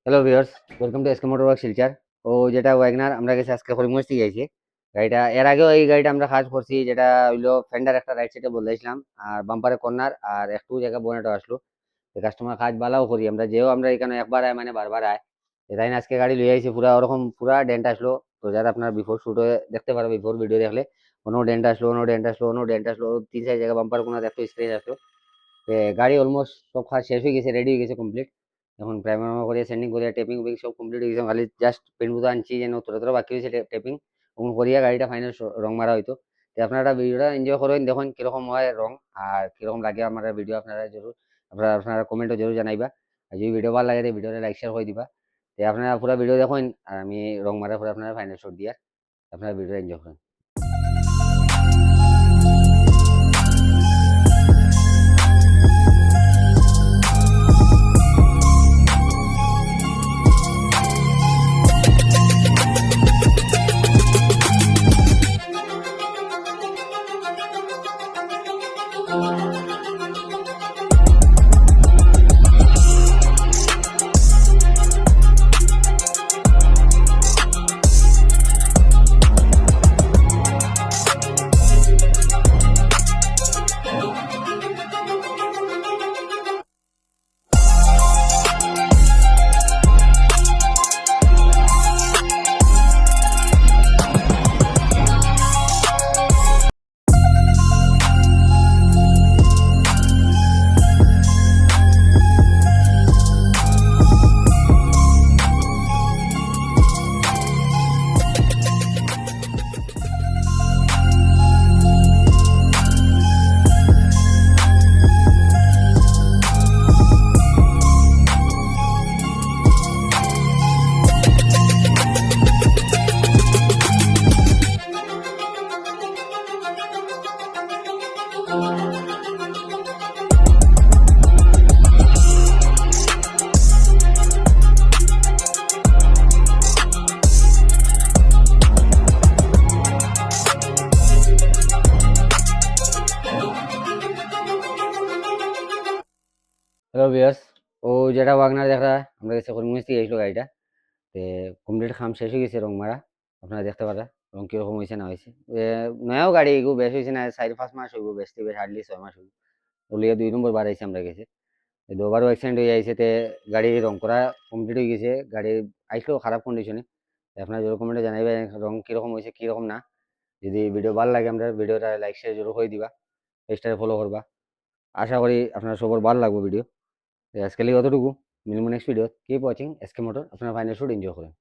Hello viewers, welcome to SK motor work Silchar. ও যেটা Wagon R আমরা কাছে আজকে হরিমোজ থেকে গেছি গাড়িটা। এর আগেও এই গাড়িটা আমরা কাজ করছি, যেটা হইলো ফেন্ডার একটা রাইট সাইডে বদলাইছিলাম, আর বাম্পারে কর্নার আর একটু জায়গা বোনেটও আসলো। কাস্টমার কাজ বালাও করি আমরা, যেও আমরা এখানে একবার আয় মানে বারবার আয়। তাই না, আজকে গাড়ি লই আইছি পুরা ওরকম পুরা ডেন্ট আসলো। তো যারা আপনার বিফোর শুট দেখতে পারবে, বিফোর ভিডিও দেখলে কোনো ডেন্ট আসলো, কোনো ডেন্ট আসলো, কোনো ডেন্ট আসলো, 3-4 জায়গা বাম্পার কোনো দেখতে স্ক্রেচ আসলো। গাড়ি অলমোস্ট সব কাজ শেষ হয়ে গেছে, রেডি হয়ে গেছে কমপ্লিট। এখন প্রাইমার করে সেন্ডিং করে টেপিং উপিং সব কমপ্লিট হয়ে গেছে, খালি জাস্ট পেন্ট বুঝা আনছি, যেন তোরা তোরা বাকি হয়েছে টেপিং। ওখান করিয়া গাড়িটা ফাইনাল রং মারা হইতো। তো আপনারা ভিডিওটা এনজয় করেন, দেখুন কিরকম হয় রং আর কিরকম লাগে আমার ভিডিও। আপনারা জরুর আপনারা কমেন্টও জরুর জানাইবা। আর যদি ভিডিও ভালো লাগে ভিডিওটা লাইক শেয়ার করে দিবা। তো আপনারা পুরো ভিডিও দেখুন, আর আমি রং মারার পরে আপনারা ফাইনাল শট দিয়া আপনারা ভিডিও এনজয় করেন। হ্যালো ভিউয়ার্স, ও যেটা ওয়াগনার দেখা আমরা কাছে করিমগঞ্জ থেকে এসলো গাড়িটা। তে কমপ্লিট কাম শেষ হয়ে গেছে রং মারা। আপনারা দেখতে পারা রং কিরকম হয়েছে না হয়েছে। নয়াও গাড়ি এগু বেশ হয়েছে না, 4-5 মাস হইব, বেশ থেকে বেশ হার্ডলি 6 মাস হইব। ওলিয়ে 2 নম্বর বার আইছে আমরা কাছে। দুবারও অ্যাক্সিডেন্ট হয়ে যাইছে, তে গাড়ি রং করা কমপ্লিট হয়ে গেছে। গাড়ি আইসলো খারাপ কন্ডিশনে। আপনারা জরুর কমেন্টে জানাইবেন রং কিরকম হয়েছে কিরকম না। যদি ভিডিও ভালো লাগে আমরা ভিডিওটা লাইক শেয়ার জরুর করে দিবা, পেজটা ফলো করবা। আশা করি আপনার সবার ভালো লাগবে ভিডিও। আজকে অতটুকু, মিলবো next video. Keep watching SK motor, আপনারা ফাইনাল শুট এনজয় করেন।